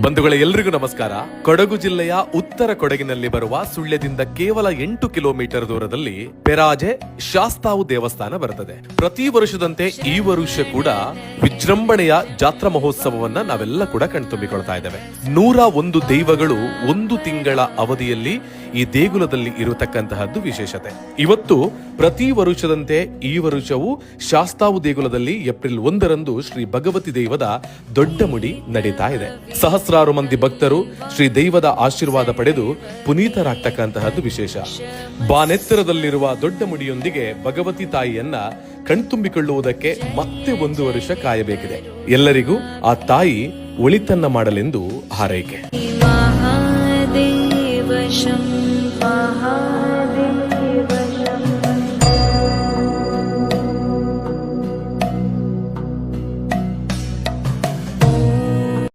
ಬಂಧುಗಳೇ, ಎಲ್ರಿಗೂ ನಮಸ್ಕಾರ. ಕೊಡಗು ಜಿಲ್ಲೆಯ ಉತ್ತರ ಕೊಡಗಿನಲ್ಲಿ ಬರುವ ಸುಳ್ಯದಿಂದ ಕೇವಲ 8 ಕಿಲೋಮೀಟರ್ ದೂರದಲ್ಲಿ ಪೆರಾಜೆ ಶಾಸ್ತಾವು ದೇವಸ್ಥಾನ ಬರುತ್ತದೆ. ಪ್ರತಿ ವರ್ಷದಂತೆ ಈ ವರ್ಷ ಕೂಡ ವಿಜೃಂಭಣೆಯ ಜಾತ್ರಾ ಮಹೋತ್ಸವವನ್ನ ನಾವೆಲ್ಲ ಕೂಡ ಕಣ್ತುಂಬಿಕೊಳ್ತಾ ಇದ್ದೇವೆ. 101 ದೈವಗಳು ಒಂದು ತಿಂಗಳ ಅವಧಿಯಲ್ಲಿ ಈ ದೇಗುಲದಲ್ಲಿ ಇರತಕ್ಕಂತಹದ್ದು ವಿಶೇಷತೆ. ಇವತ್ತು ಪ್ರತಿ ವರ್ಷದಂತೆ ಈ ವರ್ಷವೂ ಶಾಸ್ತಾವು ದೇಗುಲದಲ್ಲಿ ಏಪ್ರಿಲ್ 1ರಂದು ಶ್ರೀ ಭಗವತಿ ದೈವದ ದೊಡ್ಡ ಮುಡಿ ನಡೀತಾ ಇದೆ. ಸಹಸ್ರಾರು ಮಂದಿ ಭಕ್ತರು ಶ್ರೀ ದೈವದ ಆಶೀರ್ವಾದ ಪಡೆದು ಪುನೀತರಾಗ್ತಕ್ಕಂತಹದ್ದು ವಿಶೇಷ. ಬಾನೆತ್ತರದಲ್ಲಿರುವ ದೊಡ್ಡ ಮುಡಿಯೊಂದಿಗೆ ಭಗವತಿ ತಾಯಿಯನ್ನ ಕಣ್ತುಂಬಿಕೊಳ್ಳುವುದಕ್ಕೆ ಮತ್ತೆ 1 ವರ್ಷ ಕಾಯಬೇಕಿದೆ. ಎಲ್ಲರಿಗೂ ಆ ತಾಯಿ ಒಳಿತನ್ನ ಮಾಡಲೆಂದು ಹಾರೈಕೆ.